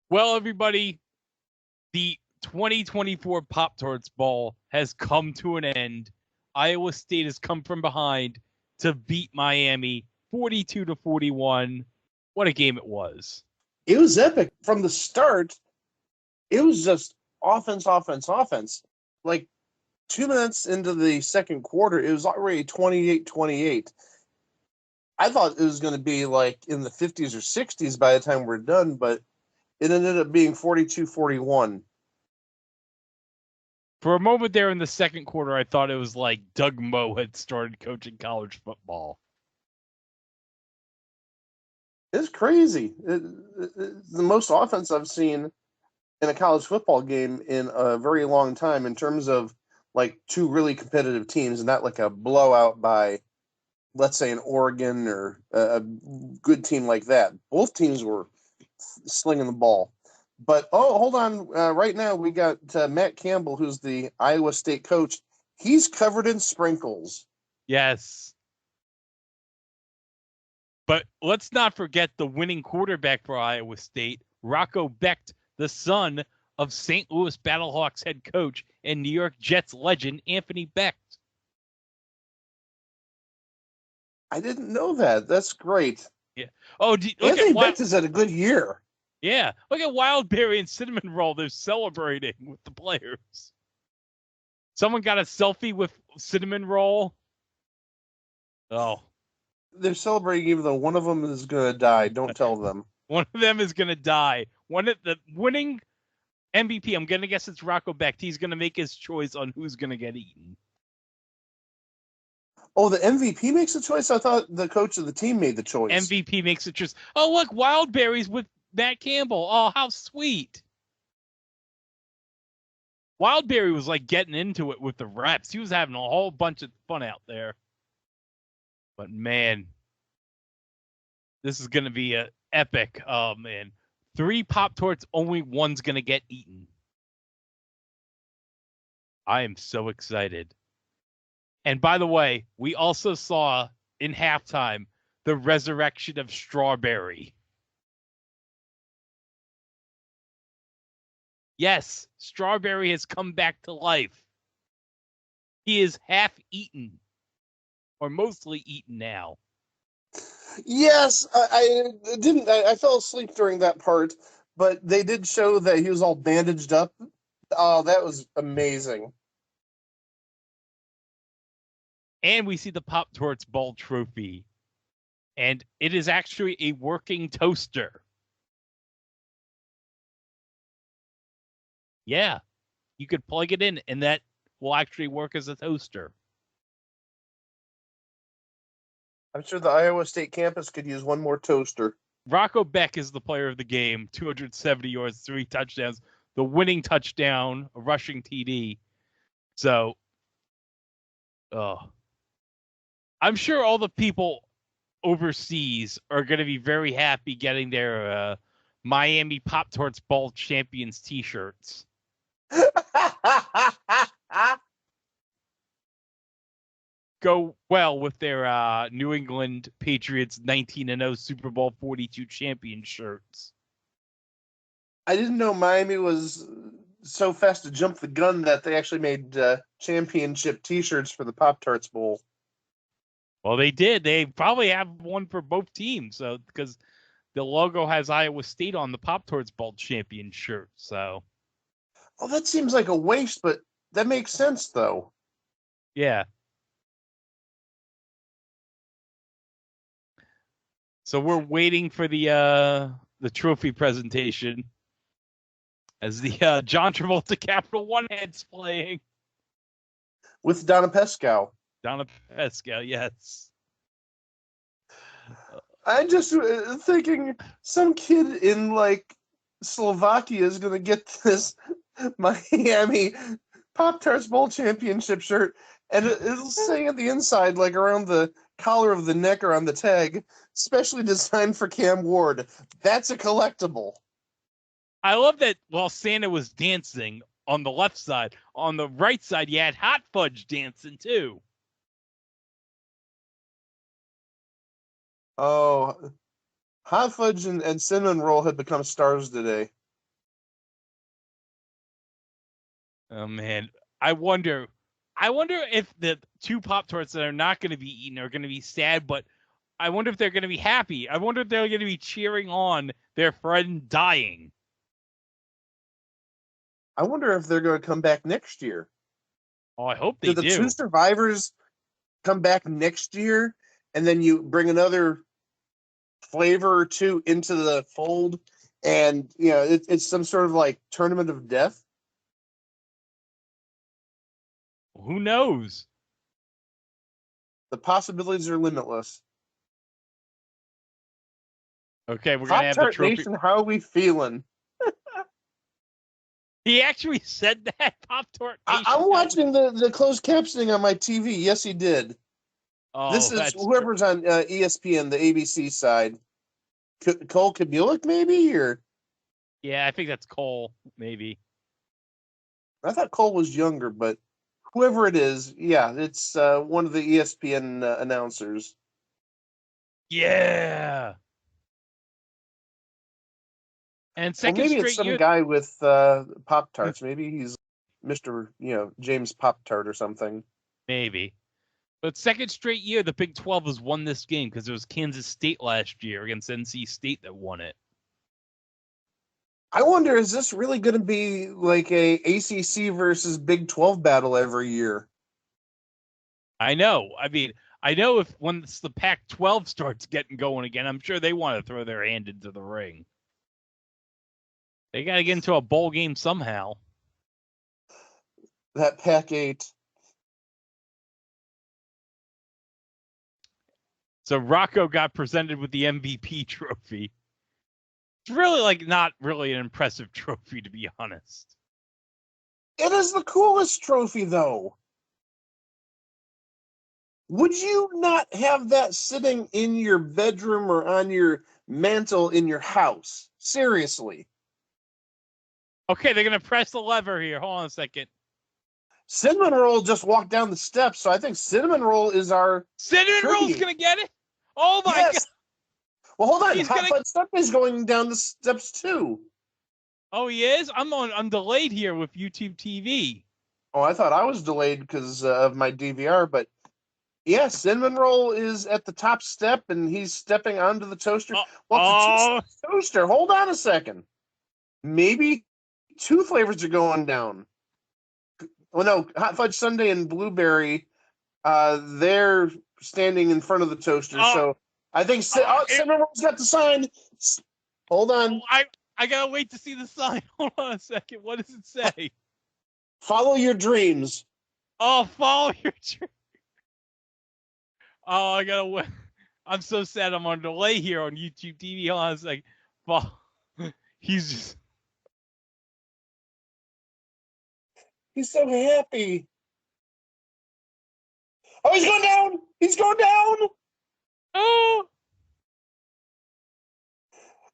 Well, everybody, the 2024 Pop-Tarts Bowl has come to an end. Iowa State has come from behind to beat Miami 42-41. What a game it was. It was epic. From the start, it was just offense, offense, offense. Like 2 minutes into the second quarter, it was already 28-28. I thought it was going to be like in the 50s or 60s by the time we're done, but it ended up being 42-41. For a moment there in the second quarter, I thought it was like Doug Moe had started coaching college football. It's crazy. It's the most offense I've seen in a college football game in a very long time in terms of like two really competitive teams and not like a blowout by, let's say, an Oregon or a good team like that. Both teams were slinging the ball. But, hold on. Right now we got Matt Campbell, who's the Iowa State coach. He's covered in sprinkles. Yes. But let's not forget the winning quarterback for Iowa State, Rocco Becht, the son of St. Louis Battlehawks head coach and New York Jets legend Anthony Becht. I didn't know that. That's great. Yeah. Oh, Anthony Becht has had a good year. Yeah. Look at Wildberry and Cinnamon Roll. They're celebrating with the players. Someone got a selfie with Cinnamon Roll. Oh. They're celebrating even though one of them is going to die. Don't tell them. One of them is going to die. One of the winning MVP, I'm going to guess it's Rocco Becht. He's going to make his choice on who's going to get eaten. Oh, the MVP makes a choice? I thought the coach of the team made the choice. MVP makes a choice. Oh, look, Wildberries with Matt Campbell. Oh, how sweet. Wildberry was like getting into it with the reps. He was having a whole bunch of fun out there. But man, this is going to be an epic. Oh, man. 3 Pop-Tarts, only one's going to get eaten. I am so excited. And by the way, we also saw in halftime the resurrection of Strawberry. Yes, Strawberry has come back to life. He is half eaten, or mostly eaten now. Yes, I didn't. I fell asleep during that part, but they did show that he was all bandaged up. Oh, that was amazing. And we see the Pop-Tarts Bowl trophy. And it is actually a working toaster. Yeah, you could plug it in, and that will actually work as a toaster. I'm sure the Iowa State campus could use one more toaster. Rocco Becht is the player of the game, 270 yards, 3 touchdowns, the winning touchdown, a rushing TD. So, I'm sure all the people overseas are going to be very happy getting their Miami Pop-Tarts Bowl Champions t-shirts. Go well with their New England Patriots 19-0 Super Bowl 42 champion shirts. I didn't know Miami was so fast to jump the gun that they actually made championship T-shirts for the Pop-Tarts Bowl. Well, they did. They probably have one for both teams, so because the logo has Iowa State on the Pop-Tarts Bowl champion shirt. So, oh, that seems like a waste, but that makes sense, though. Yeah. So we're waiting for the trophy presentation as the John Travolta Capital One head's playing. With Donna Pescow. Donna Pescow, yes. I'm just thinking some kid in, like, Slovakia is going to get this Miami Pop-Tarts Bowl championship shirt, and it'll say on the inside, like around the collar of the neck or on the tag, specially designed for Cam Ward. That's a collectible. I love that while Santa was dancing on the left side, on the right side, you had Hot Fudge dancing too. Oh, Hot Fudge and Cinnamon Roll have become stars today. Oh man, I wonder if the two Pop-Tarts that are not going to be eaten are going to be sad, but I wonder if they're going to be happy. I wonder if they're going to be cheering on their friend dying. I wonder if they're going to come back next year. Oh, I hope they Do the do. two survivors come back next year, and then you bring another flavor or two into the fold, and it's some sort of like tournament of death? Who knows? The possibilities are limitless. Okay, we're going to have the Pop-Tart trophy. Nation, how are we feeling? He actually said that, Pop-Tart Nation. I'm watching the closed captioning on my TV. Yes, he did. Oh, This is whoever's on ESPN, the ABC side. Cole Kabulik, maybe? Or yeah, I think that's Cole, maybe. I thought Cole was younger, but whoever it is, yeah, it's one of the ESPN announcers. Yeah. And second maybe straight it's some year, guy with Pop-Tarts. Maybe he's Mr. James Pop-Tart or something. maybe. But second straight year, the Big 12 has won this game because it was Kansas State last year against NC State that won it. I wonder, is this really going to be like a ACC versus Big 12 battle every year? I know. I mean, I know if once the Pac-12 starts getting going again, I'm sure they want to throw their hand into the ring. They got to get into a bowl game somehow. That Pac-8. So Rocco got presented with the MVP trophy. It's really not really an impressive trophy, to be honest. It is the coolest trophy, though. Would you not have that sitting in your bedroom or on your mantle in your house? Seriously. Okay, they're going to press the lever here. Hold on a second. Cinnamon Roll just walked down the steps, so I think Cinnamon Roll is our Cinnamon Roll's going to get it? Oh, my God. Well, hold on. Hot Fudge Sunday's going down the steps, too. Oh, he is? I'm delayed here with YouTube TV. Oh, I thought I was delayed because of my DVR, but yeah, Cinnamon Roll is at the top step, and he's stepping onto the toaster. The toaster. Hold on a second. Maybe two flavors are going down. Well, no, Hot Fudge Sundae and Blueberry, they're standing in front of the toaster. So I think Cinnamon Roll's got the sign. Hold on. I got to wait to see the sign. Hold on a second. What does it say? Follow your dreams. Oh, follow your dreams. Oh, I got to wait. I'm so sad I'm on delay here on YouTube TV. Hold on a second. He's so happy. Oh, he's going down. He's going down. Oh.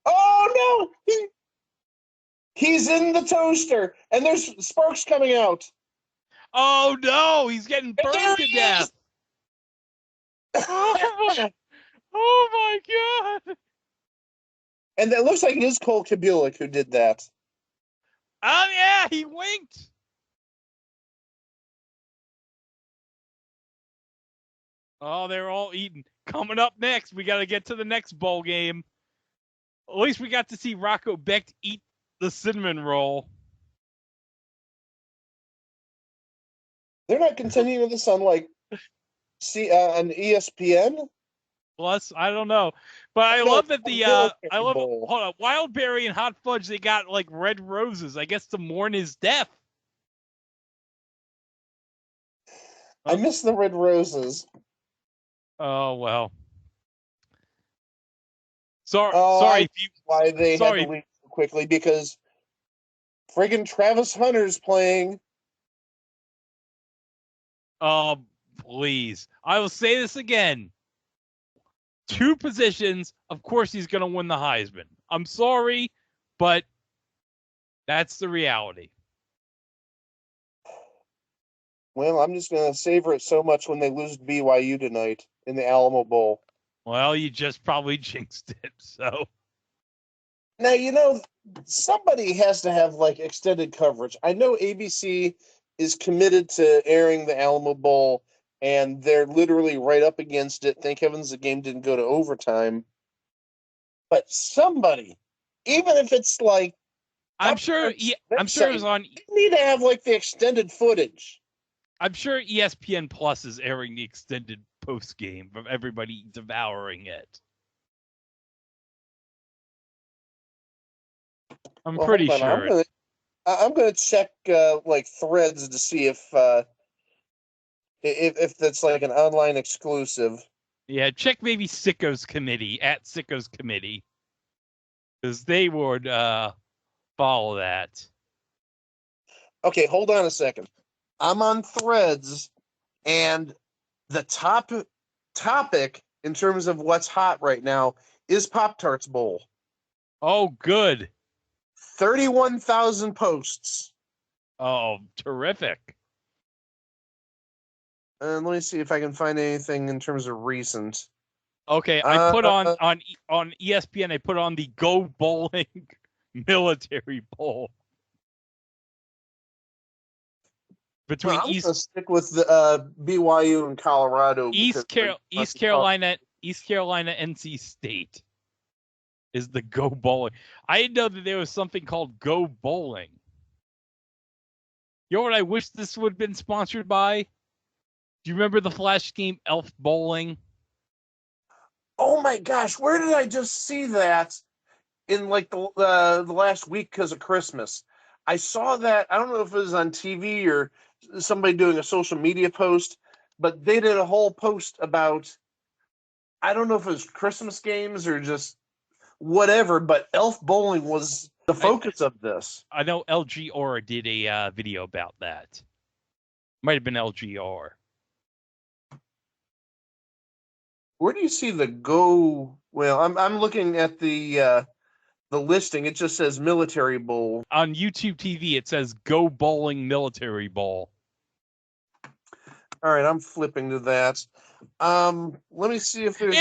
Oh, no. He's in the toaster, and there's sparks coming out. Oh, no. He's getting burned to death. Oh, my God. And it looks like it is Cole Kabulik who did that. Oh, yeah. He winked. Oh, they're all eating. Coming up next, we got to get to the next bowl game. At least we got to see Rocco Becht eat the cinnamon roll. They're not continuing this on on ESPN. Plus, I don't know, but I love that hold on, Wildberry and Hot Fudge, they got like red roses, I guess, to mourn his death. I miss the red roses. Oh well. Sorry. Why they had to leave so quickly, because friggin' Travis Hunter's playing. Oh, please. I will say this again. Two positions, of course he's going to win the Heisman. I'm sorry, but that's the reality. Well, I'm just going to savor it so much when they lose to BYU tonight in the Alamo Bowl. Well, you just probably jinxed it, so. Now, somebody has to have, extended coverage. I know ABC is committed to airing the Alamo Bowl, and they're literally right up against it. Thank heavens the game didn't go to overtime. But somebody, even if it's like I'm sure. Yeah, I'm sure it was on. you need to have like the extended footage. I'm sure ESPN Plus is airing the extended post game of everybody devouring it. I'm pretty sure. I'm gonna check like threads to see if that's like an online exclusive. Yeah, check maybe Sicko's Committee at Sicko's Committee, because they would follow that. Okay, hold on a second. I'm on threads, and the top topic in terms of what's hot right now is Pop-Tarts Bowl. Oh, good. 31,000 posts. Oh, terrific. And let me see if I can find anything in terms of recent. Okay, I put on ESPN. I put on the Go Bowling Military Bowl between I'm gonna stick with the BYU and Colorado. East Carolina, NC State is the Go Bowling. I didn't know that there was something called Go Bowling. You know what I wish this would have been sponsored by? Do you remember the Flash game Elf Bowling? Oh my gosh, where did I just see that in like the last week because of Christmas? I saw that. I don't know if it was on TV or somebody doing a social media post, but they did a whole post about, I don't know if it was Christmas games or just whatever, but Elf Bowling was the focus of this. I know LG Aura did a video about that. Might have been LG Aura. Where do you see the Go? Well, I'm looking at the listing. It just says Military Bowl. On YouTube TV, it says Go Bowling Military Bowl. All right, I'm flipping to that. Let me see if there's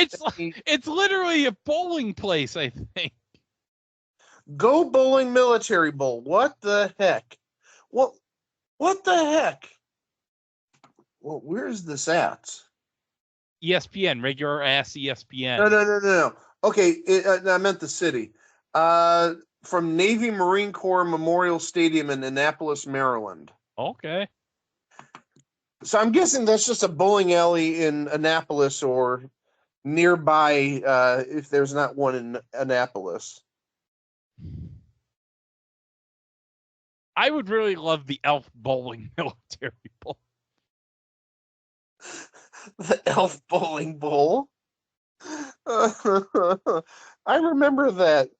it's literally a bowling place, I think. Go Bowling Military Bowl. What the heck? What the heck? Well, where's this at? ESPN, regular ass ESPN. No. Okay, I meant the city. From Navy Marine Corps Memorial Stadium in Annapolis, Maryland. Okay. So I'm guessing that's just a bowling alley in Annapolis or nearby, if there's not one in Annapolis. I would really love the Elf Bowling Military Bowl. The Elf Bowling Bowl? I remember that.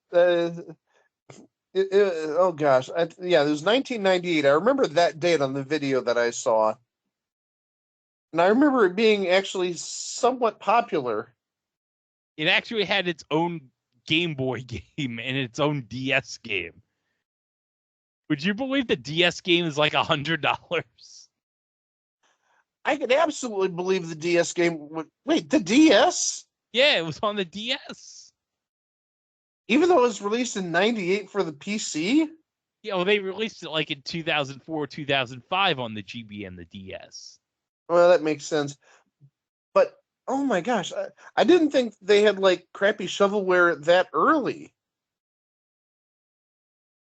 Oh gosh, it was 1998. I remember that date on the video that I saw, and I remember it being actually somewhat popular. It actually had its own Game Boy game and its own DS game. Would you believe the DS game is like $100? I could absolutely believe the DS game would. Wait, the DS? Yeah, it was on the DS. Even though it was released in 98 for the PC? Yeah, well, they released it like in 2004, 2005 on the GB and the DS. Well, that makes sense. But, oh my gosh, I didn't think they had, like, crappy shovelware that early.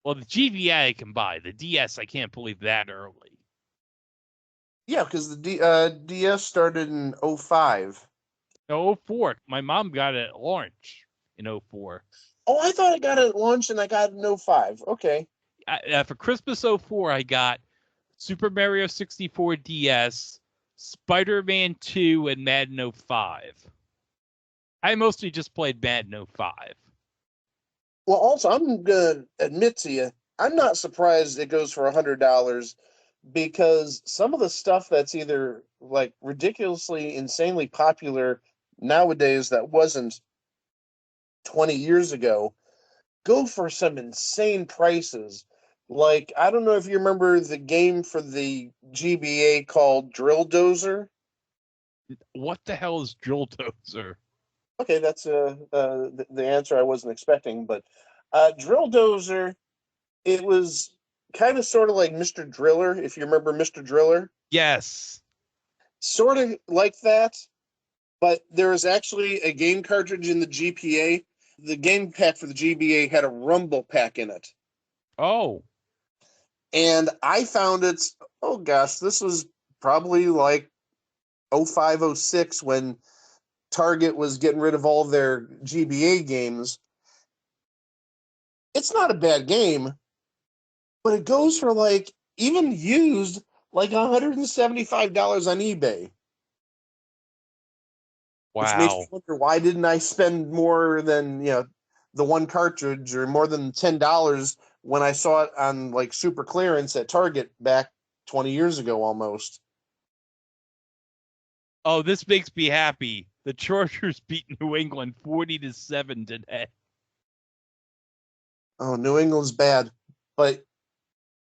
Well, the GBA I can buy. The DS, I can't believe that early. Yeah, because the DS started in 05. No, 04. My mom got it at launch in 04. Oh, I thought I got it at launch and I got it in 05. Okay. For Christmas 04, I got Super Mario 64 DS, Spider-Man 2, and Madden 05. I mostly just played Madden 05. Well, also, I'm going to admit to you, I'm not surprised it goes for $100 because some of the stuff that's either like ridiculously, insanely popular nowadays that wasn't 20 years ago go for some insane prices. Like, I don't know if you remember the game for the GBA called Drill Dozer. What the hell is Drill Dozer? Okay, that's the answer I wasn't expecting. But Drill Dozer, it was kind of sort of like Mr. Driller, if you remember Mr. Driller. Yes. Sort of like that, but there is actually a game cartridge in the GPA. The game pack for the GBA had a Rumble pack in it. Oh. And I found it, oh gosh, this was probably like 05, 06 when Target was getting rid of all their GBA games. It's not a bad game, but it goes for like, even used, like $175 on eBay. Which makes me Wow. wonder, why didn't I spend more than, the one cartridge, or more than $10 when I saw it on like super clearance at Target back 20 years ago almost. Oh, this makes me happy. The Chargers beat New England 40-7 today. Oh, New England's bad. But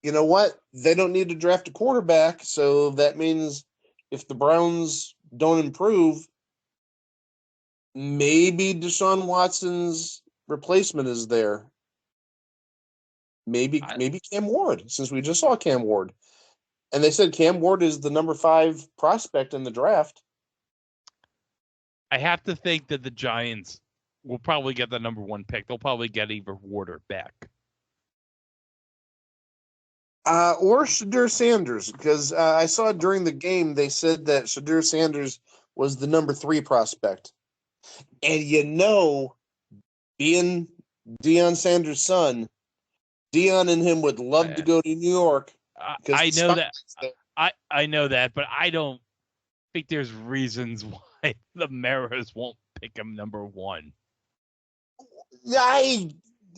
you know what? They don't need to draft a quarterback, so that means if the Browns don't improve, maybe Deshaun Watson's replacement is there. Maybe Cam Ward, since we just saw Cam Ward. And they said Cam Ward is the number 5 prospect in the draft. I have to think that the Giants will probably get the number 1 pick. They'll probably get either Warder back. Or Shadur Sanders, because I saw during the game they said that Shadur Sanders was the number 3 prospect. And being Deion Sanders' son, Deion and him would love to go to New York. I know that. I know that, but I don't think there's reasons why the Maras won't pick him number 1.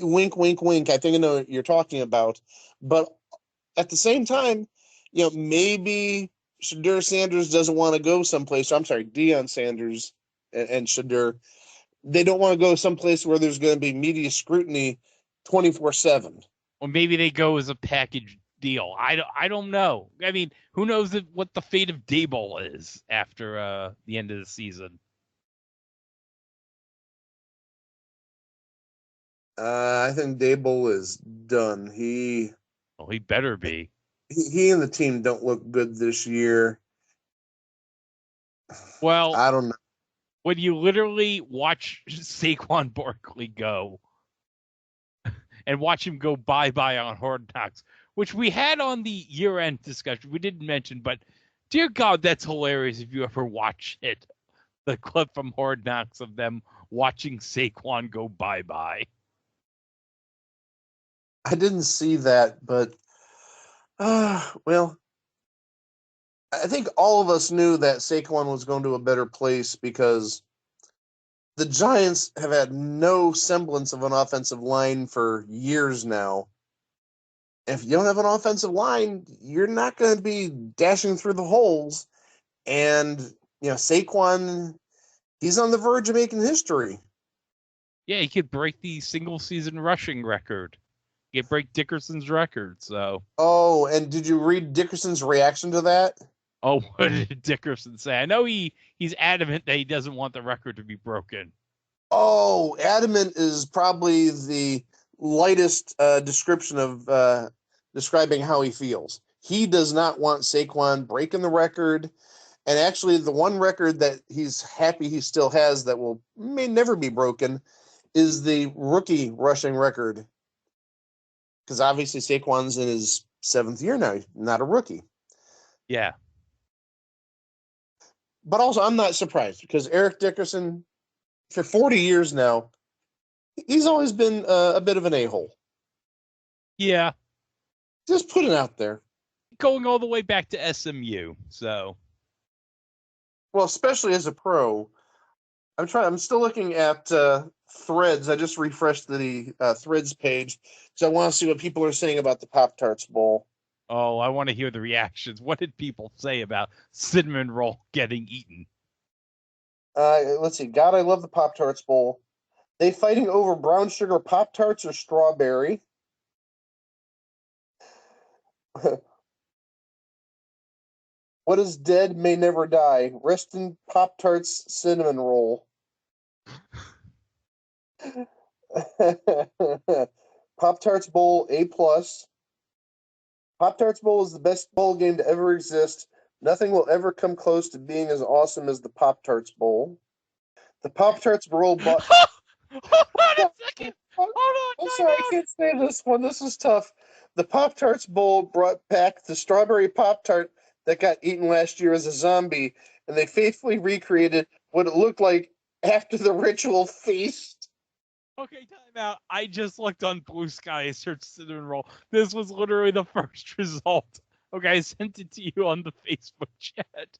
Wink, wink, wink. I think I know what you're talking about. But at the same time, maybe Shadur Sanders doesn't want to go someplace. I'm sorry, Deion Sanders and Shadur. They don't want to go someplace where there's going to be media scrutiny 24/7. Or maybe they go as a package deal. I don't know. I mean, who knows what the fate of Daboll is after the end of the season? I think Daboll is done. He better be. He and the team don't look good this year. Well, I don't know. When you literally watch Saquon Barkley go and watch him go bye-bye on Hard Knocks, which we had on the year-end discussion. We didn't mention, but dear God, that's hilarious if you ever watch it. The clip from Hard Knocks of them watching Saquon go bye-bye. I didn't see that, but well, I think all of us knew that Saquon was going to a better place because the Giants have had no semblance of an offensive line for years now. If you don't have an offensive line, you're not going to be dashing through the holes. And, Saquon, he's on the verge of making history. Yeah, he could break the single-season rushing record. He could break Dickerson's record, so. Oh, and did you read Dickerson's reaction to that? Oh, what did Dickerson say? I know he's adamant that he doesn't want the record to be broken. Oh, adamant is probably the lightest description of describing how he feels. He does not want Saquon breaking the record. And actually, the one record that he's happy he still has that may never be broken is the rookie rushing record. Because obviously Saquon's in his 7th year now, not a rookie. Yeah. But also, I'm not surprised because Eric Dickerson, for 40 years now, he's always been a bit of an a-hole. Yeah. Just put it out there. Going all the way back to SMU, so. Well, especially as a pro. I'm still looking at Threads. I just refreshed the Threads page, so I want to see what people are saying about the Pop-Tarts Bowl. Oh, I want to hear the reactions. What did people say about cinnamon roll getting eaten? Let's see. God, I love the Pop-Tarts Bowl. They fighting over brown sugar Pop-Tarts or strawberry? What is dead may never die. Rest in Pop-Tarts cinnamon roll. Pop-Tarts Bowl A+. Pop-Tarts Bowl is the best bowl game to ever exist. Nothing will ever come close to being as awesome as the Pop-Tarts Bowl. The Pop-Tarts Bowl bought... Hold on a second. Hold on, I'm time sorry, I out. can't say this one. This is tough. The Pop-Tarts Bowl brought back the strawberry Pop-Tart that got eaten last year as a zombie, and they faithfully recreated what it looked like after the ritual feast. Okay, time out. I just looked on Blue Sky and searched cinnamon roll. This was literally the first result. Okay, I sent it to you on the Facebook chat.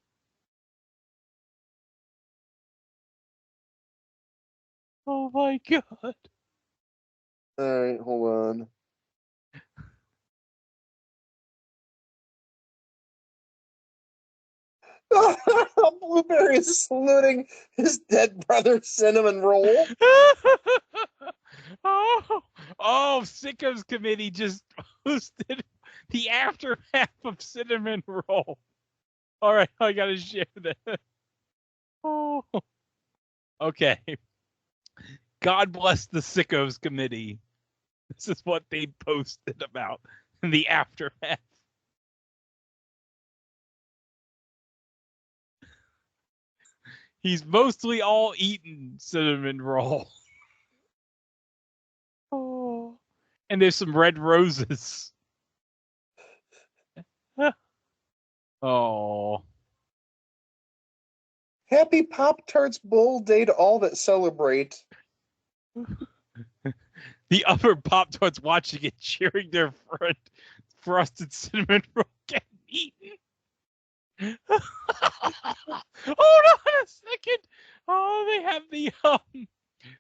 Oh my god. All right, hold on. Blueberry is saluting his dead brother Cinnamon Roll. Sicko's committee just posted the aftermath of cinnamon roll. All right, I gotta share that. Oh, okay. God bless the Sickos committee. This is what they posted about in the aftermath. He's mostly all eaten cinnamon roll. Oh, and there's some red roses. Oh. Happy Pop-Tarts Bowl Day to all that celebrate. The other Pop-Tarts watching it, cheering their friend frosted cinnamon roll getting eaten. Hold on a second. Oh,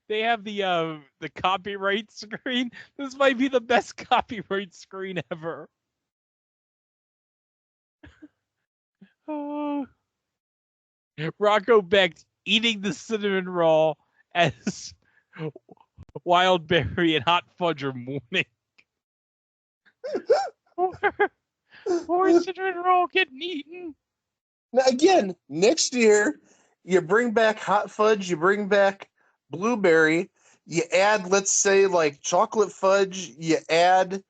they have the copyright screen. This might be the best copyright screen ever. Oh. Rocco Becht eating the cinnamon roll as Wild Berry and Hot Fudge are mourning. Poor cinnamon roll getting eaten. Now, again, next year, you bring back Hot Fudge, you bring back Blueberry, you add, let's say, like chocolate fudge, you add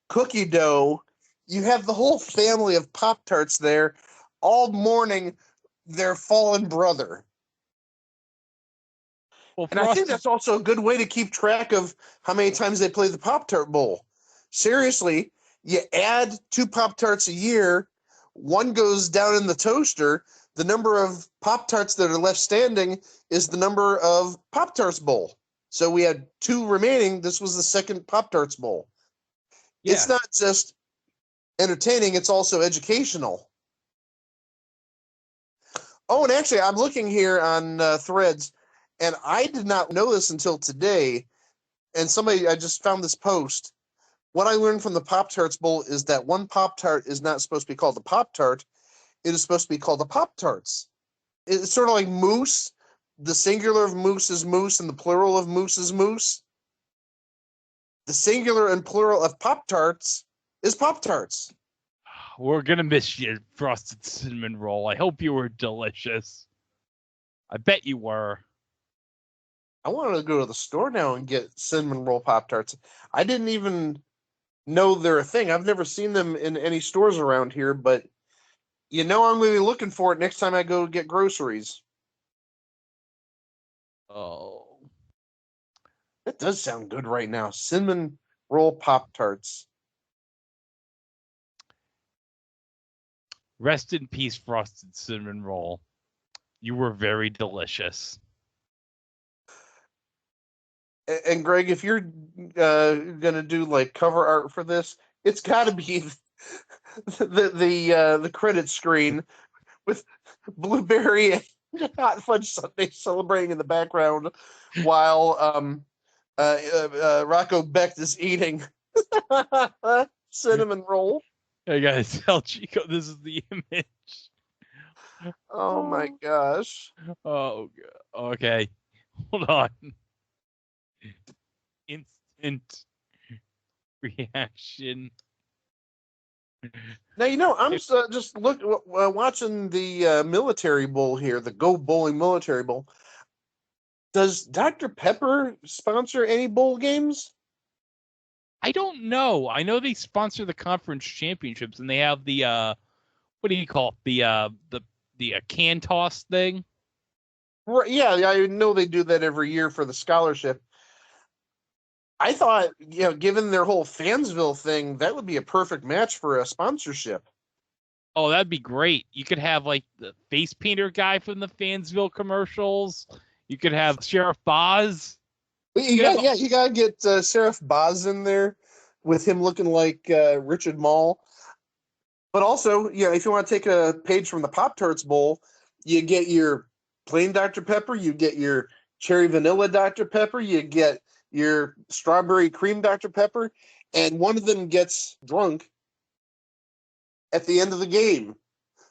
cookie dough, you have the whole family of Pop-Tarts there, all mourning their fallen brother. Well, and I think that's also a good way to keep track of how many times they play the Pop-Tart Bowl. Seriously, you add 2 Pop-Tarts a year, one goes down in the toaster, the number of Pop-Tarts that are left standing is the number of Pop-Tarts Bowl. So we had 2 remaining. This was the second Pop-Tarts Bowl. Yeah. It's not just entertaining, it's also educational. Oh, and actually, I'm looking here on Threads, and I did not know this until today. And I just found this post. What I learned from the Pop-Tarts Bowl is that one Pop-Tart is not supposed to be called a Pop-Tart. It is supposed to be called a Pop-Tarts. It's sort of like moose. The singular of moose is moose, and the plural of moose is moose. The singular and plural of Pop-Tarts is Pop-Tarts. We're going to miss you, frosted cinnamon roll. I hope you were delicious. I bet you were. I wanted to go to the store now and get cinnamon roll Pop-Tarts. I didn't even know they're a thing. I've never seen them in any stores around here, but I'm going to be looking for it next time I go get groceries. Oh. That does sound good right now. Cinnamon roll Pop-Tarts. Rest in peace, frosted cinnamon roll. You were very delicious. And Greg, if you're gonna do like cover art for this, it's got to be the credit screen with Blueberry and Hot Fudge Sundae celebrating in the background while Rocco Becht is eating cinnamon roll. Hey guys, tell Chico this is the image. Oh my gosh. Oh, okay. Hold on. Instant reaction. Now, I'm just watching the Military Bowl here, the Go Bowling Military Bowl. Does Dr. Pepper sponsor any bowl games? I don't know. I know they sponsor the conference championships, and they have the what do you call it? The can toss thing. Yeah, I know they do that every year for the scholarship. I thought, given their whole Fansville thing, that would be a perfect match for a sponsorship. Oh, that'd be great. You could have like the face painter guy from the Fansville commercials. You could have Sheriff Boz. You gotta get Sheriff Boz in there with him looking like Richard Mall. But also, if you want to take a page from the Pop-Tarts Bowl, you get your plain Dr. Pepper, you get your cherry vanilla Dr. Pepper, you get your strawberry cream Dr. Pepper, and one of them gets drunk at the end of the game.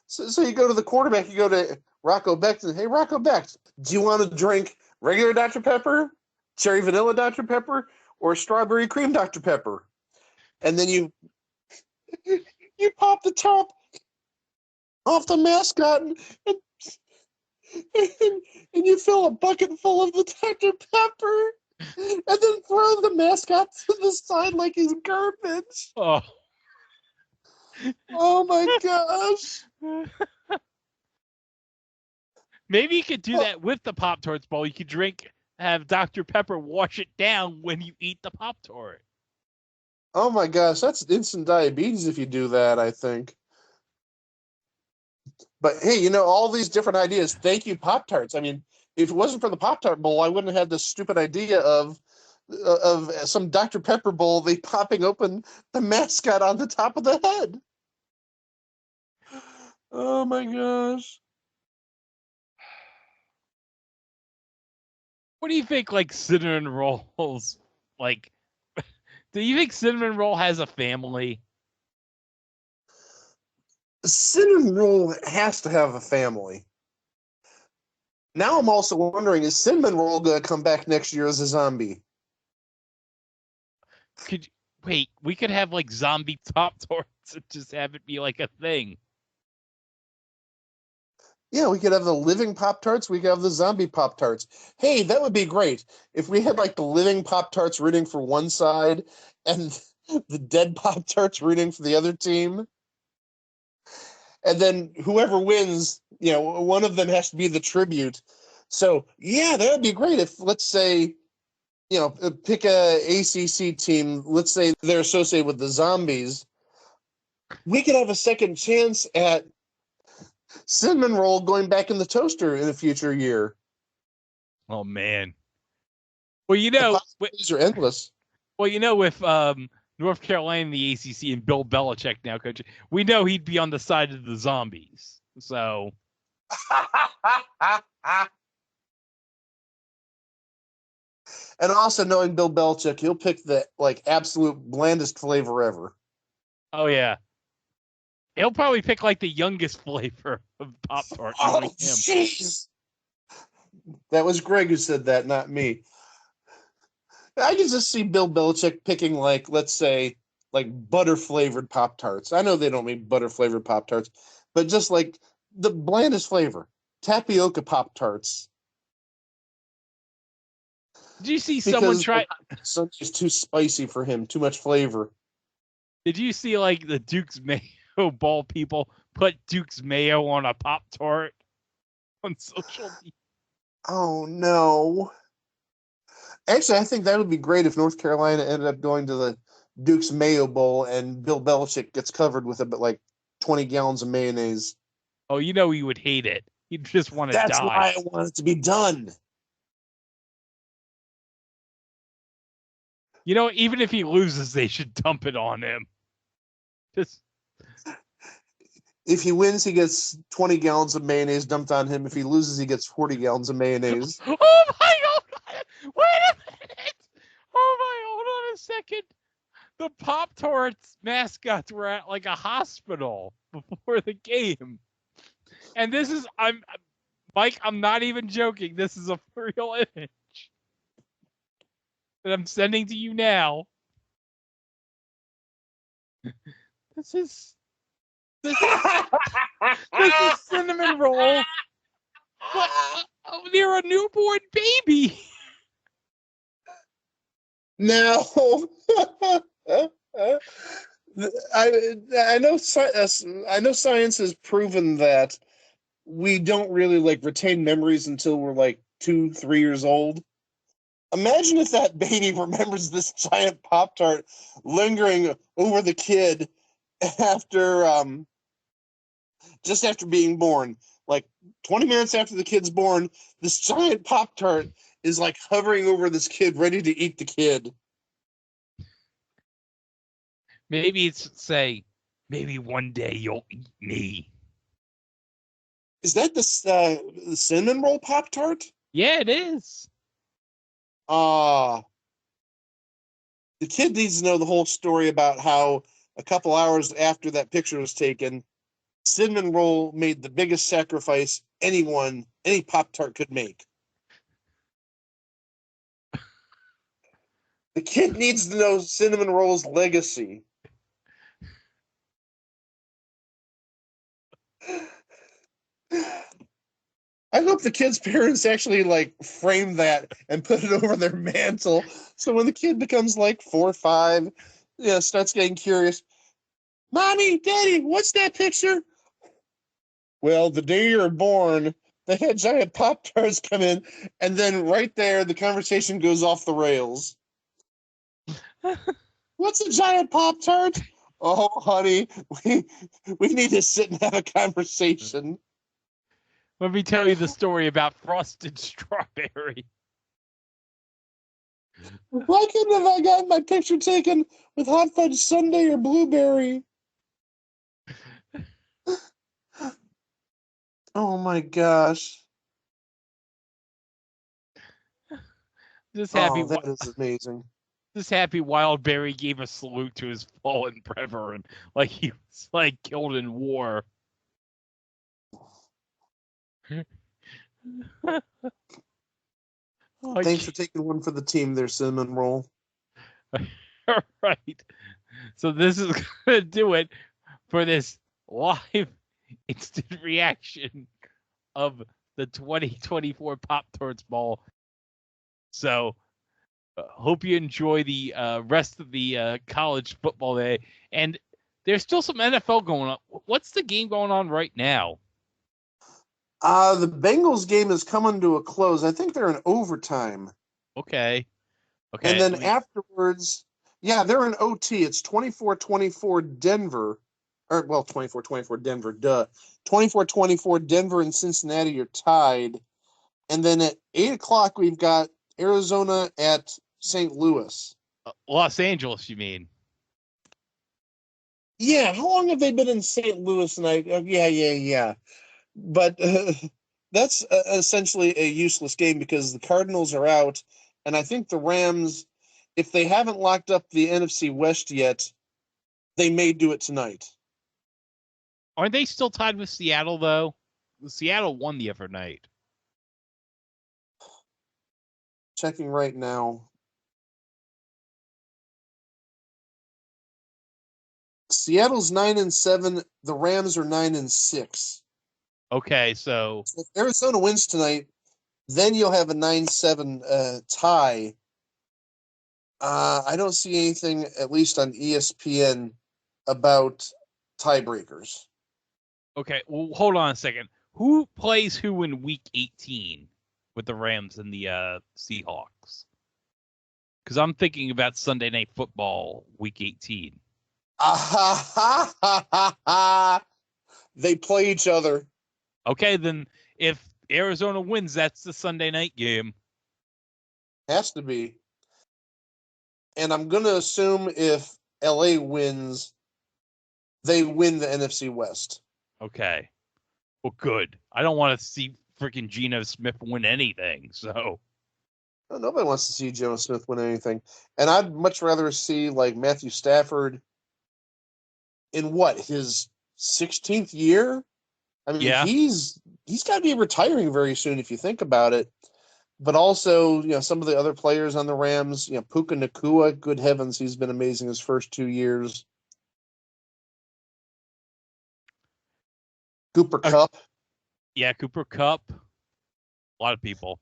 So you go to the quarterback, you go to Rocco Becht, and hey, Rocco Becht, do you want to drink regular Dr. Pepper, cherry vanilla Dr. Pepper, or strawberry cream Dr. Pepper? And then you pop the top off the mascot and you fill a bucket full of the Dr. Pepper and then throw the mascot to the side like he's garbage. Oh my gosh. Maybe you could do that with the Pop-Tarts Bowl. You could have Dr. Pepper wash it down when you eat the Pop-Tart. Oh my gosh, that's instant diabetes if you do that, I think. But hey, all these different ideas. Thank you, Pop-Tarts. I mean, if it wasn't for the Pop-Tart Bowl, I wouldn't have had this stupid idea of some Dr. Pepper bowl, they popping open the mascot on the top of the head. Oh my gosh. What do you think, like, Cinnamon Rolls, like, do you think Cinnamon Roll has a family? Cinnamon Roll has to have a family. Now I'm also wondering, is Cinnamon Roll going to come back next year as a zombie? Wait, we could have like zombie Pop-Tarts and just have it be like a thing. Yeah, we could have the living Pop-Tarts. We could have the zombie Pop-Tarts. Hey, that would be great. If we had like the living Pop-Tarts rooting for one side and the dead Pop-Tarts rooting for the other team. And then whoever wins, one of them has to be the tribute. So, yeah, that would be great if, let's say, pick a ACC team. Let's say they're associated with the Zombies. We could have a second chance at Cinnamon Roll going back in the toaster in a future year. Oh man. Well, the possibilities are endless. Well, with North Carolina, the ACC, and Bill Belichick now coaching, we know he'd be on the side of the Zombies. So. And also knowing Bill Belichick, he'll pick the absolute blandest flavor ever. Oh yeah. He'll probably pick like the youngest flavor of Pop-Tart. Oh, jeez. That was Greg who said that, not me. I can just see Bill Belichick picking let's say, butter-flavored Pop-Tarts. I know they don't make butter-flavored Pop-Tarts, but just the blandest flavor. Tapioca Pop-Tarts. Did you see someone try? It's too spicy for him. Too much flavor. Did you see the Duke's Mayo Ball people put Duke's Mayo on a Pop-Tart on social media? Oh no! Actually, I think that would be great if North Carolina ended up going to the Duke's Mayo Bowl and Bill Belichick gets covered with 20 gallons of mayonnaise. Oh, he would hate it. He'd just want to die. That's why I want it to be done. Even if he loses, they should dump it on him. Just. If he wins, he gets 20 gallons of mayonnaise dumped on him. If he loses, he gets 40 gallons of mayonnaise. Oh my God! Wait a minute! Oh my! Hold on a second. The Pop-Tarts mascots were at a hospital before the game, and this is Mike. I'm not even joking. This is a real image that I'm sending to you now. This is Cinnamon Roll. But they're a newborn baby. No. Uh, uh, I know I know science has proven that we don't really like retain memories until we're like 2, 3 years old. Imagine if that baby remembers this giant Pop Tart lingering over the kid after just after being born. Like 20 minutes after the kid's born, this giant Pop Tart is like hovering over this kid, ready to eat the kid. Maybe it's say, maybe one day you'll eat me. Is that the cinnamon roll Pop Tart? Yeah, it is. The kid needs to know the whole story about how a couple hours after that picture was taken, cinnamon roll made the biggest sacrifice any Pop Tart could make. The kid needs to know cinnamon roll's legacy. I hope the kid's parents actually like frame that and put it over their mantle. So when the kid becomes like 4 or 5, starts getting curious. Mommy, Daddy, what's that picture? Well, the day you're born, they had giant Pop Tarts come in, and then right there, the conversation goes off the rails. What's a giant Pop Tart? Oh, honey, we need to sit and have a conversation. Let me tell you the story about frosted strawberry. Why couldn't have I gotten my picture taken with hot fudge sundae or blueberry? Oh my gosh. This happy, Oh, that is amazing. this happy Wildberry gave a salute to his fallen brethren, like he was like killed in war. Thanks for taking one for the team there, Cinnamon Roll. All right. So this is going to do it for this live instant reaction of the 2024 Pop-Tarts Bowl. So hope you enjoy the rest of the college football day. And there's still some NFL going on. What's the game going on right now? The Bengals game is coming to a close. I think they're in overtime. Okay. And then afterwards, they're in OT. It's 24-24 Denver. 24-24 Denver, duh. 24-24 Denver and Cincinnati are tied. And then at 8 o'clock, we've got Arizona at St. Louis. Los Angeles, you mean? Yeah, how long have they been in St. Louis? And yeah. But that's essentially a useless game because the Cardinals are out, and I think the Rams, if they haven't locked up the NFC West yet, they may do it tonight. Aren't they still tied with Seattle, though? Seattle won the other night. Checking right now. Seattle's 9-7. The Rams are 9-6. Okay, so If Arizona wins tonight, then you'll have a 9-7 tie. I don't see anything, at least on ESPN, about tiebreakers. okay, well, hold on a second. Who plays who in Week 18 with the Rams and the Seahawks? Because I'm thinking about Sunday Night Football Week 18. They play each other. Okay, then if Arizona wins, that's the Sunday night game. Has to be. And I'm going to assume if LA wins, they win the NFC West. Okay. Well, good. I don't want to see freaking Geno Smith win anything, so. No, nobody wants to see Geno Smith win anything. And I'd much rather see, like, Matthew Stafford in his 16th year? I mean, yeah. he's got to be retiring very soon if you think about it. But also, some of the other players on the Rams, Puka Nacua, good heavens, he's been amazing his first 2 years. Cooper Kupp. Yeah, Cooper Kupp. A lot of people.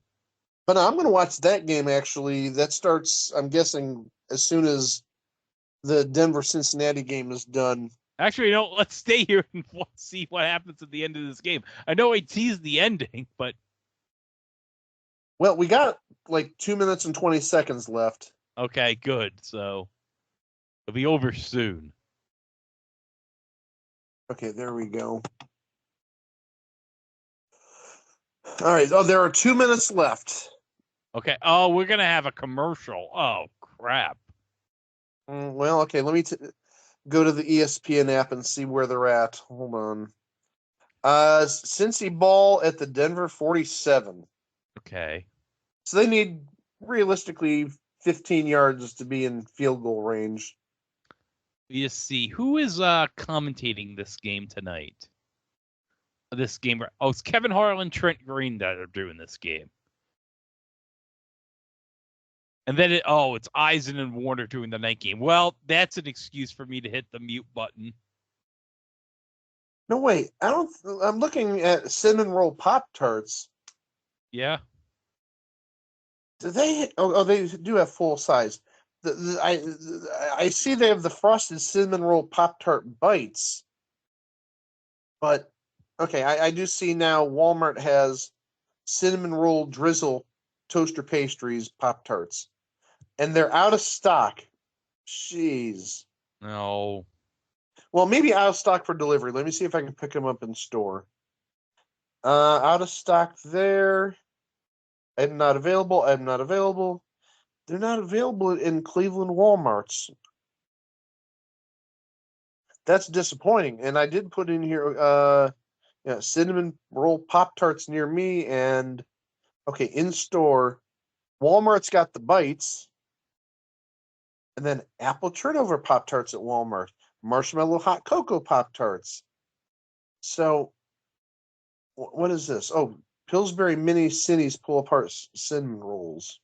But I'm going to watch that game, actually. That starts, I'm guessing, as soon as the Denver-Cincinnati game is done. Actually, let's stay here and see what happens at the end of this game. I know I teased the ending, but... Well, we got like 2 minutes and 20 seconds left. Okay, good. So it'll be over soon. Okay, there we go. All right. Oh, there are 2 minutes left. Okay. Oh, we're going to have a commercial. Oh, crap. Well, okay. Let me go to the ESPN app and see where they're at. Hold on. Cincy ball at the Denver 47. Okay. So they need realistically 15 yards to be in field goal range. We just see who is commentating this game tonight. This game. Oh, it's Kevin Harlan, Trent Green that are doing this game. And then it's Eisen and Warner doing the night game. Well, that's an excuse for me to hit the mute button. No, wait. I'm looking at cinnamon roll Pop-Tarts. Yeah. Do they? Oh, they do have full size. I see they have the frosted cinnamon roll Pop-Tart bites. But okay, I do see now Walmart has cinnamon roll drizzle toaster pastries Pop-Tarts, and they're out of stock. Jeez. No. Well, maybe out of stock for delivery. Let me see if I can pick them up in store. Out of stock there. I'm not available. I'm not available. They're not available in Cleveland Walmarts. That's disappointing. And I did put in here cinnamon roll Pop-Tarts near me, and okay, in store, Walmart's got the bites, and then apple turnover Pop-Tarts at Walmart, marshmallow hot cocoa Pop-Tarts. So, what is this? Oh, Pillsbury Mini Cinnies pull apart cinnamon rolls.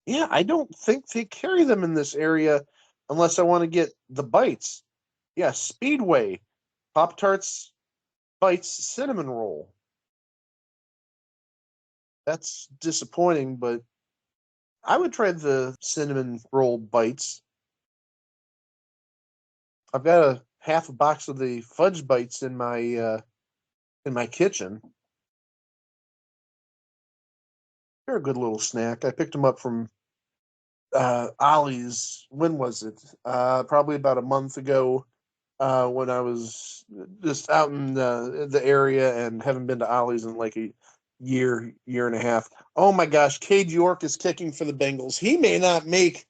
Yeah, I don't think they carry them in this area unless I want to get the bites. Yeah, Speedway Pop-Tarts bites cinnamon roll. That's disappointing, but I would try the cinnamon roll bites. I've got a half a box of the fudge bites in my kitchen. They're a good little snack. I picked them up from Ollie's. When was it? Probably about a month ago. When I was just out in the area and haven't been to Ollie's in like a year and a half. Oh my gosh, Cade York is kicking for the Bengals. He may not make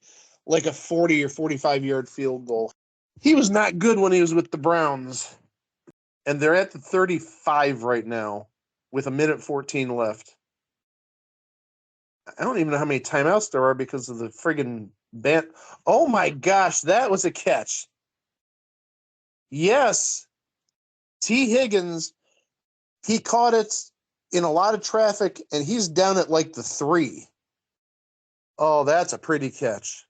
like a 40 or 45-yard field goal. He was not good when he was with the Browns. And they're at the 35 right now with 1:14 left. I don't even know how many timeouts there are because of the friggin' ban. Oh my gosh, that was a catch. Yes. T. Higgins, he caught it in a lot of traffic, and he's down at like the 3. Oh, that's a pretty catch.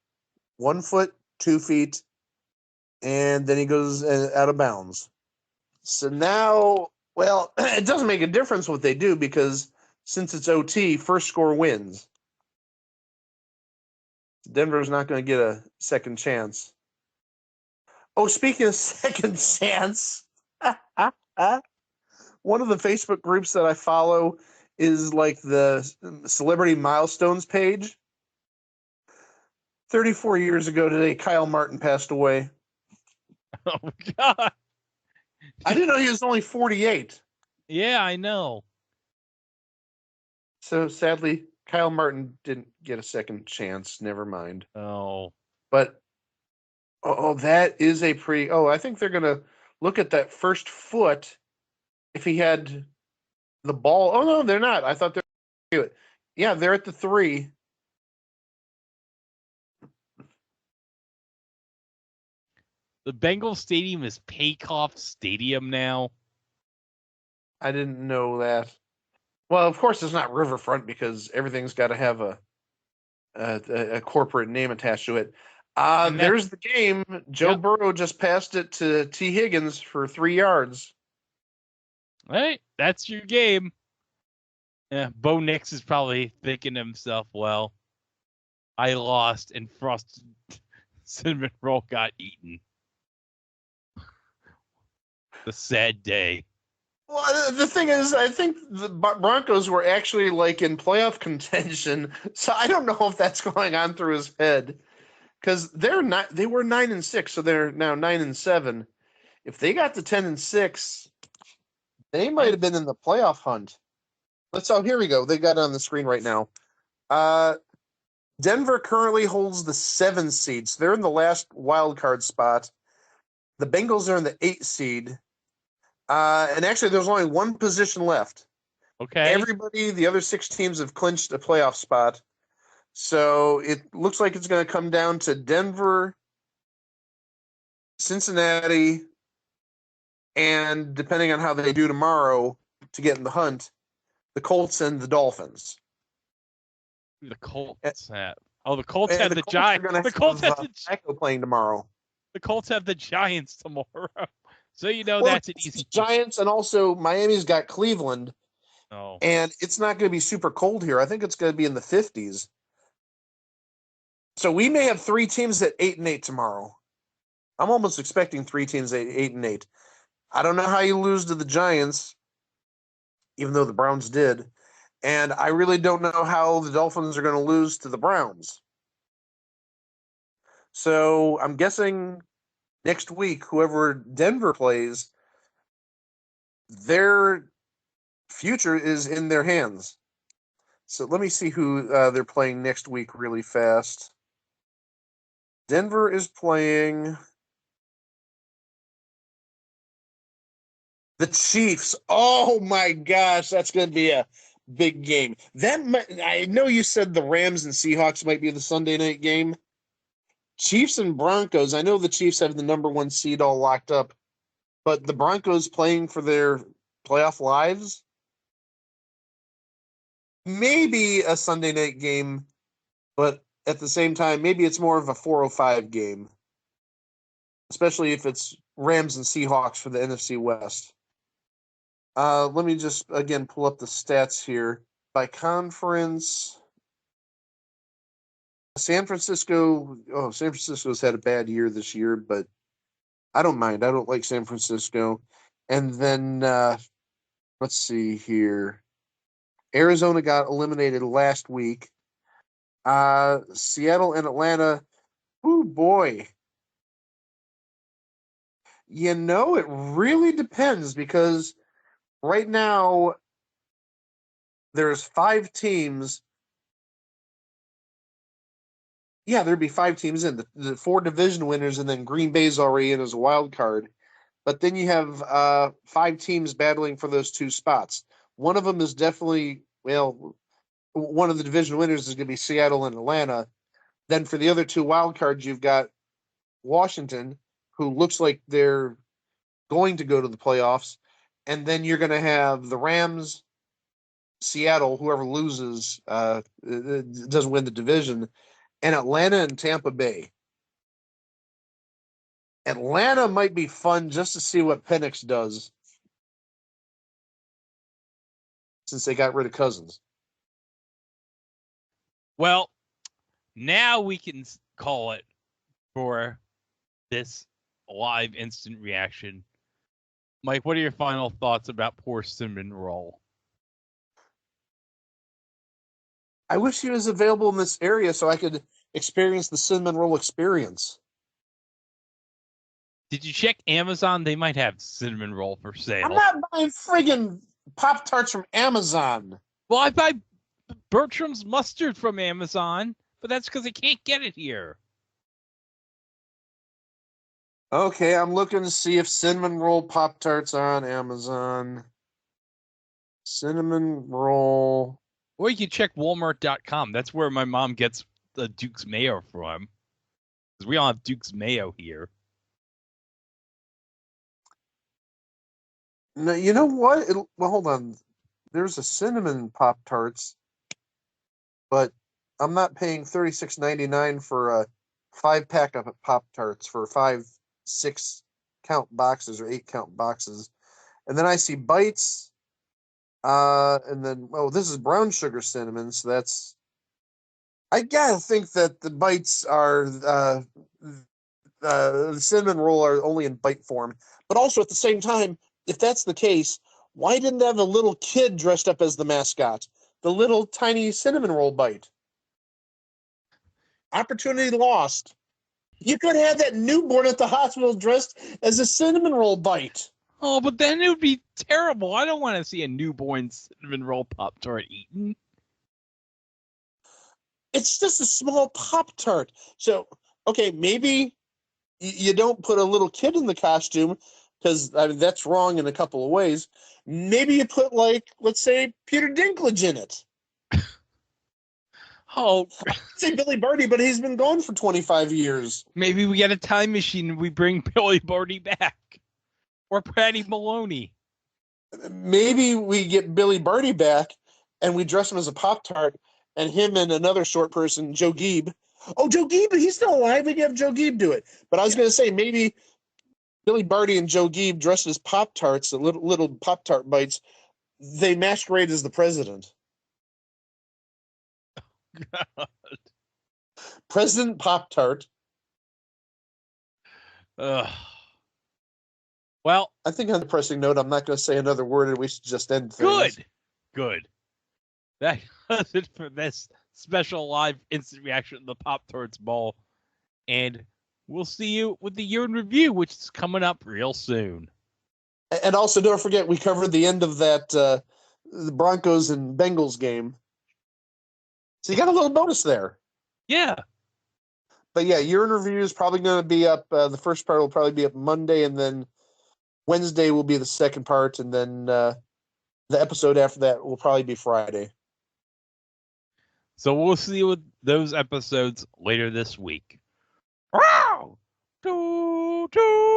1 foot, 2 feet, and then he goes out of bounds. So now, well, it doesn't make a difference what they do because since it's OT, first score wins. Denver's not going to get a second chance. Oh, speaking of second chance, one of the Facebook groups that I follow is like the Celebrity Milestones page. 34 years ago today, Kyle Martin passed away. Oh, God. I didn't know he was only 48. Yeah, I know. So sadly, Kyle Martin didn't get a second chance. Never mind. Oh. But, that is a I think they're going to look at that first foot if he had the ball. Oh, no, they're not. I thought they were going to do it. Yeah, they're at the 3. The Bengals Stadium is Paycoff Stadium now. I didn't know that. Well, of course, it's not Riverfront because everything's got to have a corporate name attached to it. There's the game. Joe Burrow just passed it to T. Higgins for 3 yards. Hey, that's your game. Yeah, Bo Nix is probably thinking to himself, well, I lost and Frost cinnamon roll got eaten. The sad day. Well, the thing is, I think the Broncos were actually like in playoff contention, so I don't know if that's going on through his head because they're not. They were 9-6, so they're now 9-7. If they got to 10-6, they might have been in the playoff hunt. Here we go. They got it on the screen right now. Denver currently holds the 7 seed, so they're in the last wild card spot. The Bengals are in the 8 seed. And actually, there's only one position left. Okay. Everybody, the other 6 teams have clinched a playoff spot. So it looks like it's going to come down to Denver, Cincinnati, and depending on how they do tomorrow to get in the hunt, the Colts and the Dolphins. The Colts have. Oh, the Colts have the Colts Giants. The Colts have Echo playing tomorrow. The Colts have the Giants tomorrow. So that's an easy Giants, and also Miami's got Cleveland. Oh. And it's not going to be super cold here. I think it's going to be in the 50s. So we may have 3 teams at 8-8 tomorrow. I'm almost expecting 3 teams at 8-8. I don't know how you lose to the Giants, even though the Browns did. And I really don't know how the Dolphins are going to lose to the Browns. So I'm guessing next week, whoever Denver plays, their future is in their hands. So let me see who they're playing next week really fast. Denver is playing the Chiefs. Oh my gosh, that's going to be a big game. I know you said the Rams and Seahawks might be the Sunday night game. Chiefs and Broncos. I know the Chiefs have the number 1 seed all locked up, but the Broncos playing for their playoff lives. Maybe a Sunday night game, but at the same time, maybe it's more of a 4:05 game, especially if it's Rams and Seahawks for the NFC West. Let me just, again, pull up the stats here. By conference, San Francisco's had a bad year this year, but I don't mind. I don't like San Francisco. And then, let's see here. Arizona got eliminated last week. Seattle and Atlanta, oh boy. It really depends because right now there's 5 teams. Yeah, there'd be 5 teams in the 4 division winners, and then Green Bay's already in as a wild card. But then you have 5 teams battling for those 2 spots. One of them is definitely, one of the division winners is going to be Seattle and Atlanta. Then for the other 2 wild cards, you've got Washington, who looks like they're going to go to the playoffs. And then you're going to have the Rams, Seattle, whoever loses doesn't win the division, and Atlanta and Tampa Bay. Atlanta might be fun just to see what Penix does since they got rid of Cousins. Well, now we can call it for this live instant reaction. Mike, what are your final thoughts about poor cinnamon roll? I wish he was available in this area so I could experience the cinnamon roll experience. Did you check Amazon? They might have cinnamon roll for sale. I'm not buying friggin' Pop-Tarts from Amazon. Well, I buy Bertram's mustard from Amazon, but that's because I can't get it here. Okay, I'm looking to see if cinnamon roll Pop-Tarts are on Amazon. Cinnamon roll. Or you can check Walmart.com. That's where my mom gets the Duke's Mayo from. Because we all have Duke's Mayo here. No, you know what? Hold on. There's a cinnamon Pop-Tarts, but I'm not paying $36.99 for a 5-pack of Pop-Tarts for 5, 6 count boxes or 8 count boxes. And then I see bites. And then, this is brown sugar cinnamon, so that's I gotta think that the bites are the cinnamon roll are only in bite form. But also at the same time, if that's the case, why didn't they have a little kid dressed up as the mascot? The little tiny cinnamon roll bite. Opportunity lost. You could have that newborn at the hospital dressed as a cinnamon roll bite. Oh, but then it would be terrible. I don't want to see a newborn cinnamon roll Pop-Tart eaten. It's just a small Pop-Tart. So, okay, maybe you don't put a little kid in the costume because I mean, that's wrong in a couple of ways. Maybe you put, like, let's say, Peter Dinklage in it. Oh, I'd say Billy Birdie, but he's been gone for 25 years. maybe we get a time machine and we bring Billy Birdie back. Or Patty Maloney. Maybe we get Billy Birdie back and we dress him as a Pop-Tart and him and another short person, Joe Geeb. Oh, Joe Geeb, he's still alive. We can have Joe Geeb do it. But I was going to say maybe Billy Birdie and Joe Geeb dressed as Pop-Tarts, the little Pop-Tart bites. They masquerade as the president. President Pop-Tart. Well, I think on the depressing note, I'm not going to say another word and we should just end things. Good. That does it for this special live instant reaction to the Pop-Tarts Bowl. And we'll see you with the year in review, which is coming up real soon. And also, don't forget, we covered the end of that the Broncos and Bengals game. So you got a little bonus there. Yeah. But yeah, year in review is probably going to be up. The first part will probably be up Monday, and then Wednesday will be the second part, and then the episode after that will probably be Friday. So we'll see you with those episodes later this week. Wow! Doo, doo.